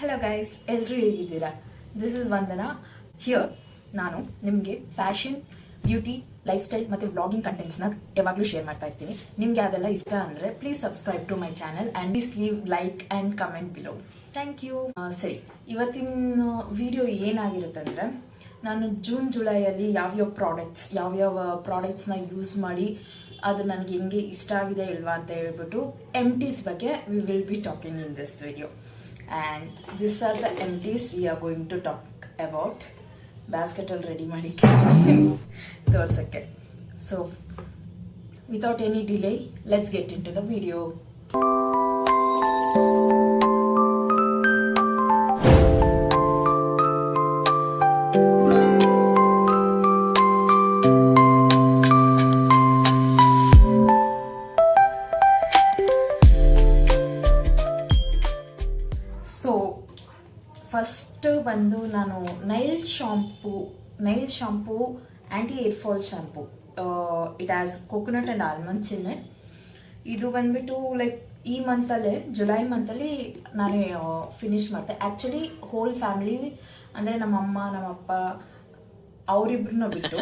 Hello guys, ಎಲ್ಲರೂ ಹೇಗಿದ್ದೀರಾ? This is Vandana here. ನಾನು ನಿಮಗೆ ಫ್ಯಾಷನ್, ಬ್ಯೂಟಿ, ಲೈಫ್ ಸ್ಟೈಲ್ ಮತ್ತು ವ್ಲಾಗಿಂಗ್ ಕಂಟೆಂಟ್ಸ್ನ ಯಾವಾಗಲೂ ಶೇರ್ ಮಾಡ್ತಾ ಇರ್ತೀನಿ. ನಿಮಗೆ ಅದೆಲ್ಲ ಇಷ್ಟ ಅಂದರೆ please subscribe to my channel and please leave like and comment below. Thank you. ಸರಿ, ಇವತ್ತಿನ ವಿಡಿಯೋ ಏನಾಗಿರುತ್ತೆ ಅಂದರೆ, ನಾನು ಜೂನ್ ಜುಲೈಯಲ್ಲಿ ಯಾವ್ಯಾವ ಪ್ರಾಡಕ್ಟ್ಸ್ನ ಯೂಸ್ ಮಾಡಿ ಅದು ನನಗೆ ಹೆಂಗೆ ಇಷ್ಟ ಆಗಿದೆ ಇಲ್ವಾ ಅಂತ ಹೇಳ್ಬಿಟ್ಟು ಎಂಟೀಸ್ ಬಗ್ಗೆ we will be talking in this video. And these are the empties we are going to talk about. Basket all ready ಮಾಡಿ ತೋರ್ಸಕ್ಕೆ. So without any delay, let's get into the video. First ಬಂದು ನಾನು Nile shampoo anti hair fall shampoo. It has coconut and almonds in it. ಇದು ಬಂದ್ಬಿಟ್ಟು like ಈ ಮಂತಲ್ಲೇ July ಮಂತಲ್ಲಿ ನಾನೇ finish ಮಾಡಿದೆ. Actually whole family ಅಂದರೆ ನಮ್ಮಮ್ಮ ನಮ್ಮಪ್ಪ ಅವರಿಬ್ರನ್ನ ಬಿಟ್ಟು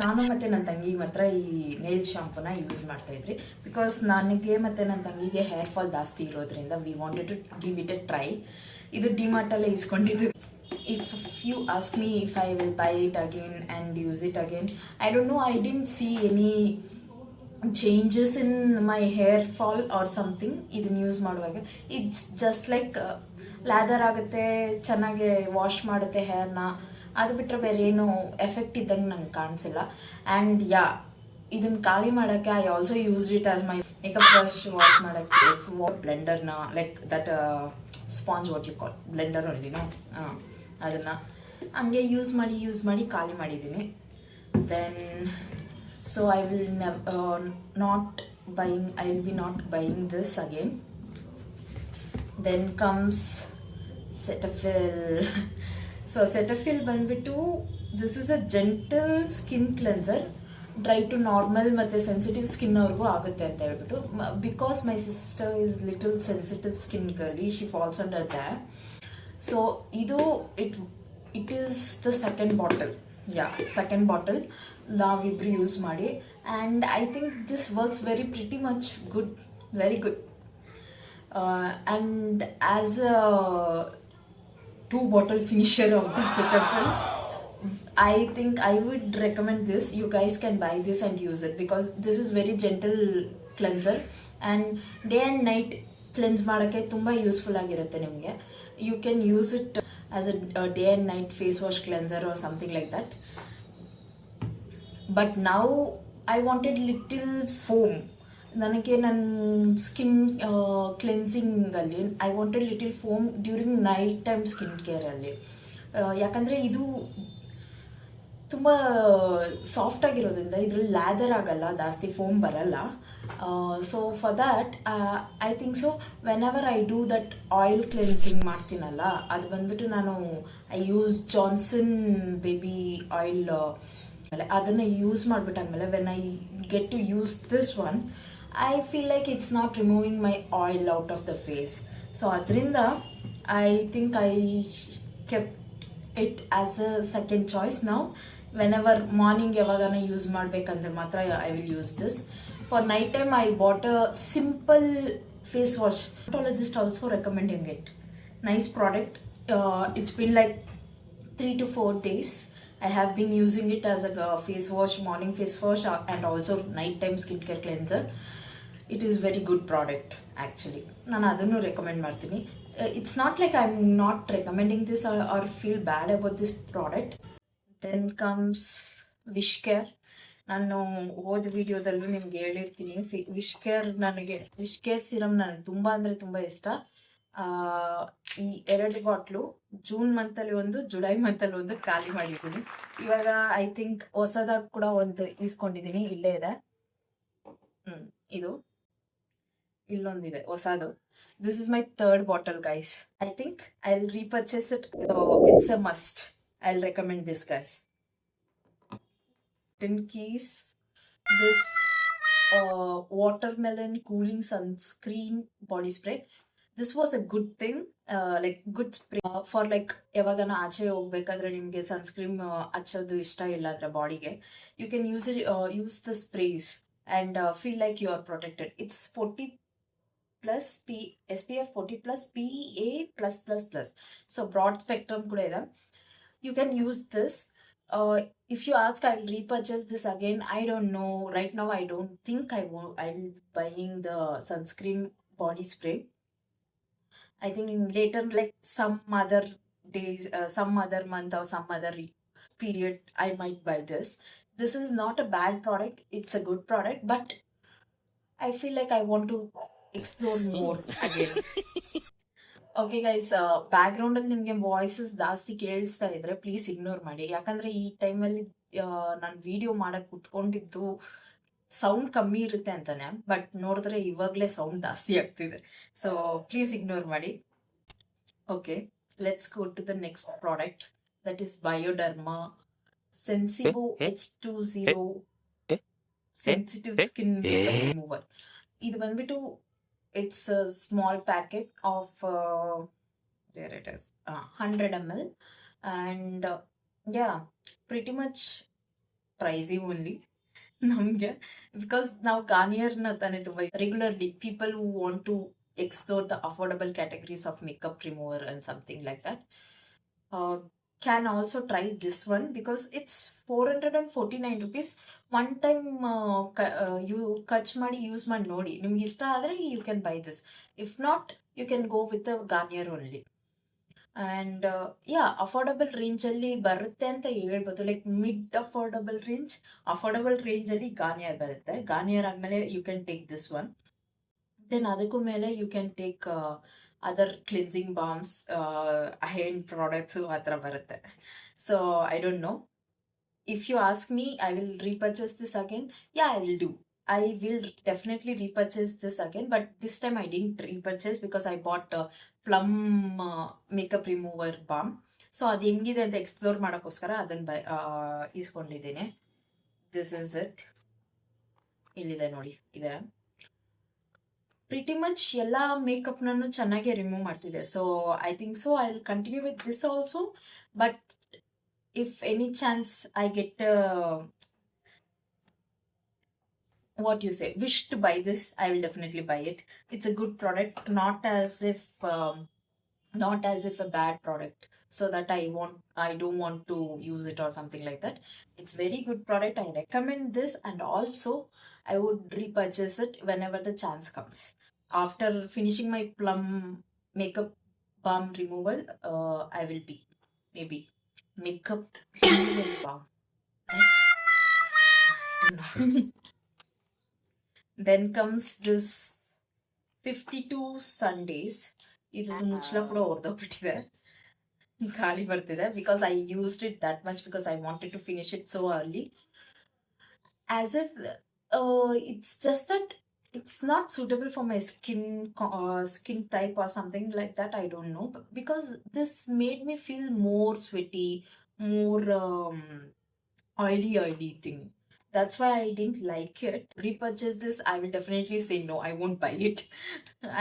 ನಾನು ಮತ್ತು ನನ್ನ ತಂಗಿ ಮಾತ್ರ ಈ ನೈಲ್ ಶಾಂಪೂನ ಯೂಸ್ ಮಾಡ್ತಾಯಿದ್ರಿ. ಬಿಕಾಸ್ ನನಗೆ ಮತ್ತು ನನ್ನ ತಂಗಿಗೆ ಹೇರ್ ಫಾಲ್ ಜಾಸ್ತಿ ಇರೋದ್ರಿಂದ we wanted to give it a try. ಇದು ಡಿಮಾರ್ಟಲ್ಲೇ ಇಸ್ಕೊಂಡಿದ್ದು. If you ask me if I will buy it again and use it again, I don't know, I didn't see any changes in my hair fall or something. ಇದನ್ನ use ಮಾಡುವಾಗ it's just like lather ಆಗುತ್ತೆ, ಚೆನ್ನಾಗಿ wash ಮಾಡುತ್ತೆ ಹೇರ್ನ. ಅದು ಬಿಟ್ಟರೆ ಬೇರೆ ಏನು effect ಇದ್ದಂಗೆ ನಂಗೆ ಕಾಣಿಸಿಲ್ಲ. ಆ್ಯಂಡ್ ಇದನ್ನ ಖಾಲಿ ಮಾಡೋಕ್ಕೆ I also use it as my makeup brush wash ಮಾಡೋಕ್ಕೆ. ಬ್ಲೆಂಡರ್ನ like that sponge what you call blender ಒಳ್ಳಿನೋ ಅದನ್ನು ಹಂಗೆ ಯೂಸ್ ಮಾಡಿ ಖಾಲಿ ಮಾಡಿದ್ದೀನಿ. Then so I will not buying this again. Then comes Cetaphil. So Cetaphil ಬಂದ್ಬಿಟ್ಟು this is a gentle skin cleanser. Dry to normal ಮತ್ತು ಸೆನ್ಸಿಟಿವ್ ಸ್ಕಿನ್ ಅವ್ರಿಗೂ ಆಗುತ್ತೆ ಅಂತ ಹೇಳ್ಬಿಟ್ಟು. Because my sister is little sensitive skin girly, she falls under that. So ಇದು it is the second bottle ನಾವಿಬ್ರು use ಮಾಡಿ. And I think this works very much good, very good. And as a 2-bottle finisher of the Cetaphil, I think I would recommend this. You guys can buy this and use it because this is very gentle cleanser and day and night cleanse ಮಾಡೋಕ್ಕೆ ತುಂಬ useful ಆಗಿರುತ್ತೆ ನಿಮಗೆ. You can use it as a day and night face wash cleanser or something like that. But now I wanted little foam. ನನಗೆ ನನ್ನ skin ಕ್ಲೆನ್ಸಿಂಗಲ್ಲಿ I wanted little foam during night time skin ಕೇರಲ್ಲಿ. ಯಾಕಂದರೆ ಇದು ತುಂಬ ಸಾಫ್ಟಾಗಿರೋದ್ರಿಂದ ಇದ್ರಲ್ಲಿ ಲ್ಯಾದರ್ ಆಗಲ್ಲ, ಜಾಸ್ತಿ ಫೋಮ್ ಬರಲ್ಲ. So for that I think so whenever I do that oil cleansing ಮಾಡ್ತೀನಲ್ಲ, ಅದು ಬಂದ್ಬಿಟ್ಟು ನಾನು I use Johnson baby oil. ಅದನ್ನು ಯೂಸ್ ಮಾಡಿಬಿಟ್ಟಾದ್ಮೇಲೆ when I get to use this one, I feel like it's not removing my oil out of the face. So adrinda I think I kept it as a second choice. Now whenever morning yavagana use madbekandre matra I will use this. For night time I bought a simple face wash. Dermatologist also recommending it. Nice product. It's been like 3 to 4 days. I have been using it as a face wash, morning face wash and also nighttime skincare cleanser. It is very good product actually. ನಾನು ಅದನ್ನು recommend ಮಾಡ್ತೀನಿ. It's not like I'm not recommending this or feel bad about this product. Then comes wish care. ನಾನು ಹೋದ ವಿಡಿಯೋದಲ್ಲೂ ನಿಮ್ಗೆ ಹೇಳಿರ್ತೀನಿ, wish care serum ನನಗೆ ತುಂಬ ಅಂದರೆ ತುಂಬ ಇಷ್ಟ. ಈ 2 ಬಾಟ್ಲು ಜೂನ್ ಮಂತಲ್ಲಿ ಒಂದು, ಜುಲೈ ಮಂತಲ್ಲಿ ಒಂದು ಖಾಲಿ ಮಾಡಿದ್ದೀನಿ. ಇವಾಗ ಐ ಥಿಂಕ್ ಹೊಸದಾಗಿ ಕೂಡ ಒಂದು ಇಸ್ಕೊಂಡಿದ್ದೀನಿ, ಇಲ್ಲೇ ಇದೆ. ಇದು ಇಲ್ಲೊಂದಿದೆ ಹೊಸದು. This is my 3rd bottle guys. I think I will repurchase it. It's a must. I will recommend this guys. in case this watermelon cooling sunscreen body spray. This was a good thing, like good spray for like ಯಾವಾಗನ ಆಚೆ ಹೋಗ್ಬೇಕಾದ್ರೆ ನಿಮಗೆ sunscreen ಹಚ್ಚೋದು ಇಷ್ಟ ಇಲ್ಲ ಅಂದ್ರೆ ಬಾಡಿಗೆ, you can use the sprays and feel like you are protected. It's 40 plus SPF 40 plus PA plus plus plus. So broad spectrum kuda ide. You can use this. If you ask, I'll repurchase this again. I don't know. Right now, I don't think I'm buying the sunscreen body spray. I think later, like some other days, some other month or some other period, I might buy this. This is not a bad product. It's a good product, but I feel like I want to explore more again. Okay guys, back ground ಅಲ್ಲಿ ನಿಮ್ಗೆ voices ಜಾಸ್ತಿ ಕೇಳಿಸ್ತಾ ಇದ್ರೆ please ignore ಮಾಡಿ. ಯಾಕಂದ್ರೆ ಈ ಟೈಮಲ್ಲಿ ನಾನು ವಿಡಿಯೋ ಮಾಡಕ್ ಕುತ್ಕೊಂಡಿದ್ದು ಸೌಂಡ್ ಕಮ್ಮಿ ಇರುತ್ತೆ ಅಂತಾನೆ, ಬಟ್ ನೋಡಿದ್ರೆ ಇವಾಗ್ಲೇ ಸೌಂಡ್ ಜಾಸ್ತಿ ಆಗ್ತಿದೆ. ಸೊ ಪ್ಲೀಸ್ ಇಗ್ನೋರ್ ಮಾಡಿ. Okay, let's go to the next product, that is Bioderma Sensibio H20 sensitive skin remover. ಇದು ಬಂದ್ಬಿಟ್ಟು it's a small packet of there it is 100 ml, and yeah, pretty much pricey only ನಮ್ಗೆ, because ನಾವು ಗಾರ್ನಿಯರ್ನ ತಾನೇ ತುಂಬ regularly people who want to explore the affordable categories of makeup remover and something like that can also try this one because it's 449 rupees. One time you ಖರ್ಚು ಮಾಡಿ use ಮಾಡಿ ನೋಡಿ, ನಿಮ್ಗೆ ಇಷ್ಟ ಆದರೆ you can buy this. If not, you can go with the Garnier only. And yeah, affordable range ಅಲ್ಲಿ ಬರುತ್ತೆ ಅಂತ ಹೇಳ್ಬೋದು, ಲೈಕ್ ಮಿಡ್ ಅಫೋರ್ಡಬಲ್ ರೇಂಜ್ ಅಲ್ಲಿ ಗಾರ್ನಿಯರ್ ಬರುತ್ತೆ. ಗಾರ್ನಿಯರ್ ಆದ್ಮೇಲೆ you can take this one, then ಅದಕ್ಕೂ ಮೇಲೆ you can take other cleansing balms, hand products ಆ ಥರ ಬರುತ್ತೆ. So I don't know. If you ask me, I will repurchase this again. Yeah, I will definitely repurchase this again, but this time I didn't repurchase because I bought a Plum makeup remover balm. So ಅದು ಹೆಂಗಿದೆ ಅಂತ explore ಮಾಡೋಕ್ಕೋಸ್ಕರ ಅದನ್ನ ಇಸ್ಕೊಂಡಿದ್ದೀನಿ. This is it. ಇಲ್ಲಿದೆ ನೋಡಿ, ಇದೆ. Pretty much ಎಲ್ಲ makeup ನಾನು ಚೆನ್ನಾಗಿ ರಿಮೂವ್ ಮಾಡ್ತಿದ್ದೆ. So I think so I will continue with this also, but if any chance I get what you say wish to buy this, I will definitely buy it. It's a good product, not as if a bad product, so that I don't want to use it or something like that. It's very good product. I recommend this, and also I would repurchase it whenever the chance comes. After finishing my Plum makeup balm removal, I will be maybe makeup removal balm. Then comes this 52 Sundays. ಇದು ಮುಚ್ಚಳ ಕೂಡ ಹೊರದೋಗ್ಬಿಟ್ಟಿದೆ, ಗಾಳಿ ಬರ್ತಿದೆ, because I used it that much because I wanted to finish it so early. As if it's just that it's not suitable for my skin type or something like that. I don't know, because this made me feel more sweaty, more oily thing. That's why I didn't like it. Repurchase this, I will definitely say no, I won't buy it.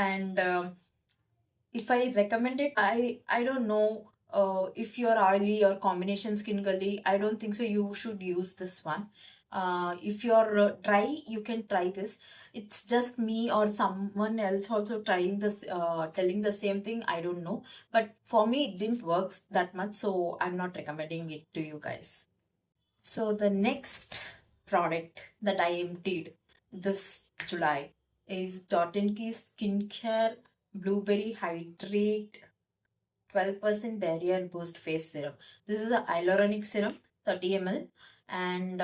And if I recommend it, I don't know if you're oily or combination skin girly, I don't think so you should use this one. If you're dry, you can try this. It's just me or someone else also trying this, telling the same thing, I don't know, but for me it didn't work that much, so I'm not recommending it to you guys. So the next product that I emptied this July is Dot & Key Skincare Blueberry Hydrate 12% Barrier Boost Face Serum. This is a hyaluronic serum, 30 ml, and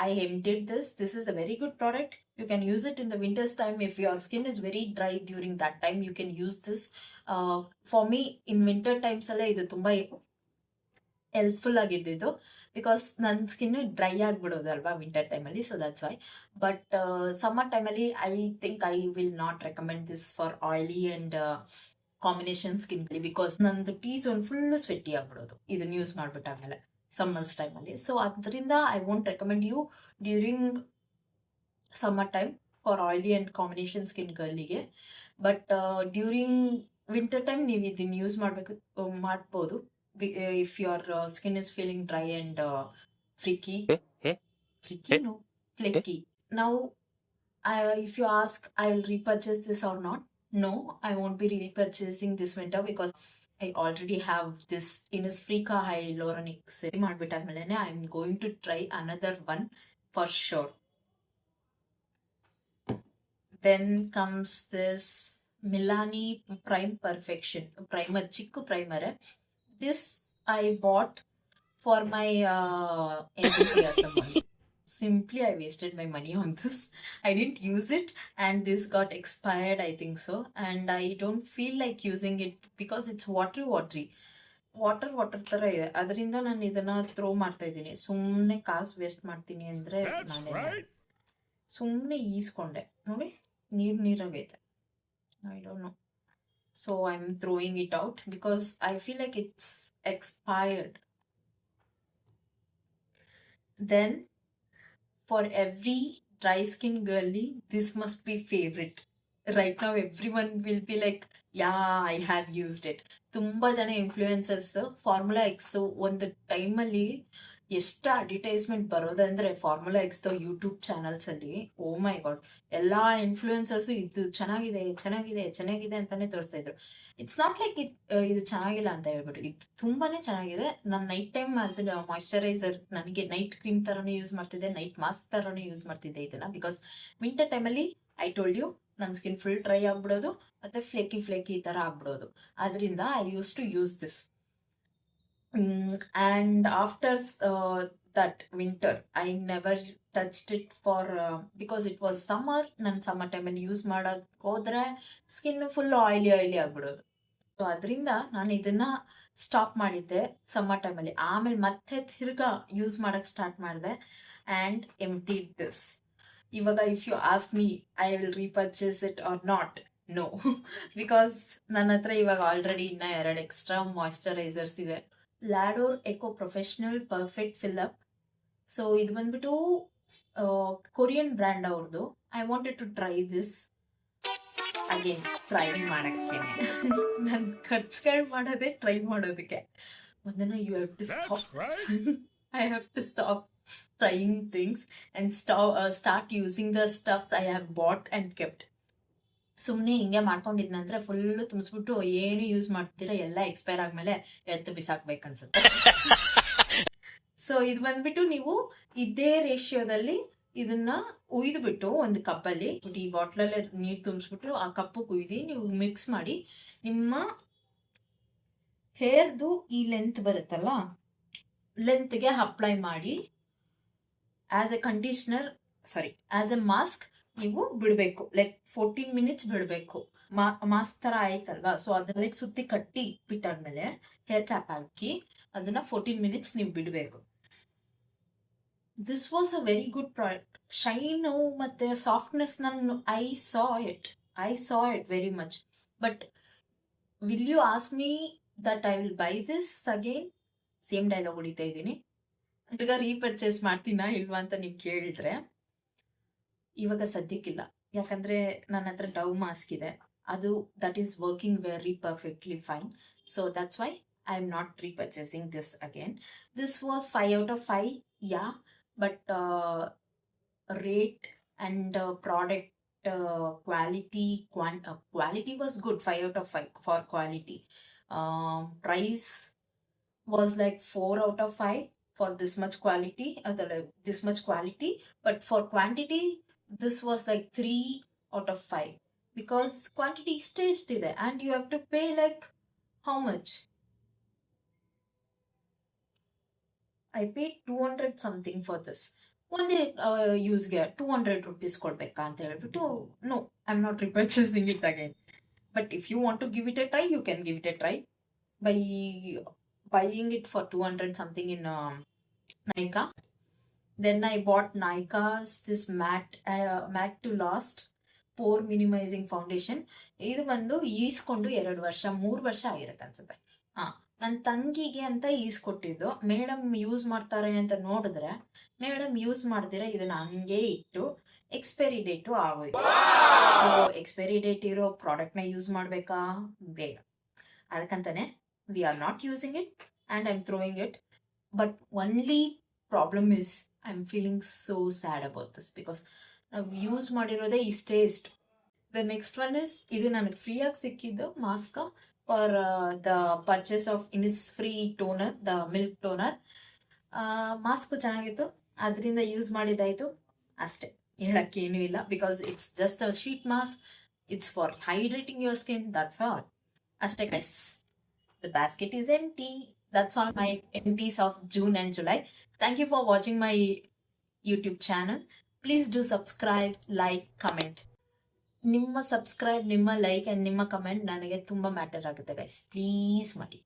I emptied this. This is a very good product. You can use it in the winter's time. If your skin is very dry during that time, you can use this. For me, in winter times, ಇದು ತುಂಬಾ helpful ಆಗಿದ್ದು, because ನನ್ನ skin dry ಆಗಿಬಿಡೋದಲ್ವಾ winter ಟೈಮಲ್ಲಿ, so that's why. But summer ಟೈಮಲ್ಲಿ I think I will not recommend this for oily and combination skin, because ನಂದು T zone full sweaty ಆಗ್ಬಿಡೋದು ಇದನ್ನ ಯೂಸ್ ಮಾಡ್ಬಿಟ್ಟಾಗಲ್ಲ ಸಮ್ಮರ್ಸ್ ಟೈಮಲ್ಲಿ. ಸೊ ಅದರಿಂದ I won't recommend you during summer time for oily and combination skin ಗರ್ಲಿಗೆ. But during winter time ನೀವು ಇದನ್ನ use ಮಾಡ್ಬೋದು if your skin is feeling dry and ಫ್ರಿಕಿ no flaky. Now if you ask I will repurchase this or not, no, I won't be repurchasing this winter because I already have this Innisfree hyaluronic serum ಮಾಡ್ಬಿಟ್ಟಾದ್ಮೇಲೆ I am going to try another one for sure. Then comes this Milani Prime Perfection primer, chikku primer. This I bought for my enthusiasm only. Simply I wasted my money on this. I didn't use it and this got expired, I think so, and I don't feel like using it because it's watery water ತರ ಇದೆ. ಅದರಿಂದ ನಾನು ಇದನ್ನ throw ಮಾಡ್ತಾ ಇದ್ದೀನಿ. ಸುಮ್ಮನೆ ಕಾಸು waste ಮಾಡ್ತೀನಿ ಅಂದ್ರೆ ನಾನೇ ಸುಮ್ಮನೆ ಈಸ್ಕೊಂಡೆ ನೋಡಿ, ನೀರಾಗೈತೆ. I don't know, so I am throwing it out because I feel like it's expired. Then for every dry skin girly, this must be favorite. Right now everyone will be like, yeah, I have used it. ತುಂಬಾ ಜನ influencers formula X ಒಂದು ಟೈಮಲ್ಲಿ ಎಷ್ಟು advertisement ಬರೋದಂದ್ರೆ formula X YouTube channels ಅಲ್ಲಿ, oh ಮೈ god, ಎಲ್ಲಾ influencers ಇದು ಚೆನ್ನಾಗಿದೆ ಚೆನ್ನಾಗಿದೆ ಚೆನ್ನಾಗಿದೆ ಅಂತಾನೆ ತೋರಿಸ್ತಾ ಇದ್ರು. ಇಟ್ಸ್ ನಾಟ್ ಲೈಕ್ ಇದು ಚೆನ್ನಾಗಿಲ್ಲ ಅಂತ ಹೇಳ್ಬಿಟ್ಟು, ಇದು ತುಂಬಾನೇ ಚೆನ್ನಾಗಿದೆ. ನಾನು night time as a moisturiser, ನನಗೆ ನೈಟ್ ಕ್ರೀಮ್ ತರಾನೇ ಯೂಸ್ ಮಾಡ್ತಿದ್ದೆ, ನೈಟ್ ಮಾಸ್ಕ್ ತರಾನೇ ಯೂಸ್ ಮಾಡ್ತಿದ್ದೆ ಇದನ್ನ. ಬಿಕಾಸ್ ವಿಂಟರ್ ಟೈಮಲ್ಲಿ ಐ ಟೋಲ್ಡ್ ಯು ನನ್ನ ಸ್ಕಿನ್ ಫುಲ್ ಡ್ರೈ ಆಗ್ಬಿಡೋದು ಮತ್ತೆ ಫ್ಲೇಕಿ ಈ ತರ ಆಗ್ಬಿಡೋದು. ಅದರಿಂದ I used to use this. And after that winter I never touched it for because it was summer. ನಾನು ಸಮ್ಮರ್ ಟೈಮಲ್ಲಿ ಯೂಸ್ ಮಾಡಕ್ ಹೋದ್ರೆ ಸ್ಕಿನ್ ಫುಲ್ ಆಯಿಲಿ ಆಗ್ಬಿಡೋದು. ಸೊ ಅದರಿಂದ ನಾನು ಇದನ್ನ ಸ್ಟಾಪ್ ಮಾಡಿದ್ದೆ ಸಮ್ಮರ್ ಟೈಮಲ್ಲಿ. ಆಮೇಲೆ ಮತ್ತೆ ತಿರ್ಗಾ ಯೂಸ್ ಮಾಡಕ್ ಸ್ಟಾರ್ಟ್ ಮಾಡಿದೆ and emptied this. ಇವಾಗ if you ask me I will repurchase it or not, no, because ನನ್ನ ಹತ್ರ ಇವಾಗ ಆಲ್ರೆಡಿ ಇನ್ನ 2 ಎಕ್ಸ್ಟ್ರಾ ಮಾಯಿಶ್ಚರೈಸರ್ಸ್ ಇದೆ. Lador Eco professional perfect fill up. So ಇದು ಬಂದ್ಬಿಟ್ಟು ಕೊರಿಯನ್ ಬ್ರ್ಯಾಂಡ್ ಅವ್ರದ್ದು. I wanted to try this again, ಟ್ರೈವಿಂಗ್ ಮಾಡಕ್ಕೆ. ನನ್ ಖರ್ಚುಗಳು ಮಾಡೋದೇ ಟ್ರೈ ಮಾಡೋದಕ್ಕೆ. ಒಂದನ್ನ you have to stop. I have to stop trying things and start using the stuffs I have bought and kept. ಸುಮ್ನೆ ಹಿಂಗೆ ಮಾಡ್ಕೊಂಡಿದ್ನಂದ್ರೆ ಫುಲ್ ತುಂಬಿಸ್ಬಿಟ್ಟು ಏನು ಯೂಸ್ ಮಾಡ್ತೀರಾ ಎಲ್ಲ ಎಕ್ಸ್ಪೈರ್ ಆದ್ಮೇಲೆ ಎತ್ತು ಬಿಸಾಕ್ಬೇಕನ್ಸುತ್ತೆ. ಸೊ ಇದು ಬಂದ್ಬಿಟ್ಟು ನೀವು ಇದೇ ರೇಷಿಯೋದಲ್ಲಿ ಇದನ್ನ ಉಯ್ದುಬಿಟ್ಟು ಒಂದು ಕಪ್ಪಲ್ಲಿ, ಈ ಬಾಟ್ಲಲ್ಲೇ ನೀರು ತುಂಬಿಸ್ಬಿಟ್ಟು ಆ ಕಪ್ಪು ಕುಯ್ದು ನೀವು ಮಿಕ್ಸ್ ಮಾಡಿ ನಿಮ್ಮ ಹೇರ್ದು ಈ ಲೆಂತ್ ಬರುತ್ತಲ್ಲ, ಲೆಂತ್ಗೆ ಅಪ್ಲೈ ಮಾಡಿ as A conditioner, sorry as A mask ನೀವು ಬಿಡಬೇಕು. ಲೈಕ್ 14 minutes ಬಿಡಬೇಕು. ಮಾಸ್ಕ್ ತರ ಆಯ್ತಲ್ವಾ, ಸೊ ಅದ್ರಲ್ಲಿ ಸುತ್ತಿ ಕಟ್ಟಿ ಬಿಟ್ಟಾದ್ಮೇಲೆ ಹೇರ್ ಕ್ಯಾಪ್ ಹಾಕಿ ಅದನ್ನ 14 minutes ನೀವು ಬಿಡಬೇಕು. This was a very good product. Shine ಮತ್ತೆ ಸಾಫ್ಟ್ನೆಸ್ ನಾನು I saw it very much. But will you ask me that I will buy this again? Same dialogue ಹೊಡಿತಾ ಇದ್ದೀನಿ. ಈಗ ರೀಪರ್ಚೇಸ್ ಮಾಡ್ತೀನಾ ಇಲ್ವಾ ಅಂತ ನೀವು ಕೇಳಿದ್ರೆ ಇವಾಗ ಸದ್ಯಕ್ಕಿಲ್ಲ. ಯಾಕಂದ್ರೆ ನನ್ನ ಹತ್ರ ಡವ್ ಮಾಸ್ಕ್ ಇದೆ, ಅದು that is working very perfectly fine. So that's why I am not repurchasing this again. This was 5 out of 5, yeah, but rate and product quality was good. 5 out of 5 for quality. Price was like 4 out of 5 for this much quality, but for quantity this was like 3 out of 5 because quantity is tasty there and you have to pay like how much? I paid 200 something for this. ಒಂದೇ ಯೂಸ್ಗೆ 200 rupees ಕೊಡ್ಬೇಕಾ ಅಂತ ಹೇಳ್ಬಿಟ್ಟು no, I'm not repurchasing it again. But if you want to give it a try, you can give it a try by buying it for 200 something in Nykaa. Then I bought Nykaa's this matte to last pore minimizing foundation. ಇದು ಬಂದು ಈಸ್ಕೊಂಡು 2 ವರ್ಷ 3 ವರ್ಷ ಆಗಿರುತ್ತೆ ಅನ್ಸುತ್ತೆ. ನನ್ನ ತಂಗಿಗೆ ಅಂತ ಈಸ್ಕೊಟ್ಟಿದ್ದು. Madam use ಮಾಡ್ತಾರೆ ಅಂತ ನೋಡಿದ್ರೆ, ಮೇಡಮ್ ಯೂಸ್ ಮಾಡ್ದಿರ ಇದನ್ನ ಹಂಗೆ ಇಟ್ಟು ಎಕ್ಸ್ಪೈರಿ ಡೇಟು ಆಗೋಯ್ತು. ಸೊ ಎಕ್ಸ್ಪೈರಿ ಡೇಟ್ ಇರೋ ಪ್ರಾಡಕ್ಟ್ನ ಯೂಸ್ ಮಾಡಬೇಕಾ? ಬೇಡ. ಅದಕ್ಕಂತಾನೆ we are not using it and I am throwing it. But only problem is I am feeling so sad about this because ನಾವು ಯೂಸ್ ಮಾಡಿರೋದೇ ಇಷ್ಟು. ದ ನೆಕ್ಸ್ಟ್ ಒನ್ ಇಸ್ ಇದು ನನಗೆ ಫ್ರೀಯಾಗಿ ಸಿಕ್ಕಿದ್ದು mask for the purchase of Innisfree toner, the milk toner. Mask ಚೆನ್ನಾಗಿತ್ತು, ಅದರಿಂದ use ಮಾಡಿದ್ದಾಯ್ತು ಅಷ್ಟೇ, ಹೇಳಕ್ಕೆ ಏನೂ ಇಲ್ಲ. Because it's just a sheet mask, it's for hydrating your skin, that's all. ಅಷ್ಟೇ guys. The basket is empty. That's all my empties of June and July. Thank you for watching my YouTube channel. Please do subscribe, like, comment. ನಿಮ್ಮ subscribe, ನಿಮ್ಮ like and ನಿಮ್ಮ comment ನನಗೆ ತುಂಬ matter ಆಗುತ್ತೆ guys. Please ಮಾಡಿ.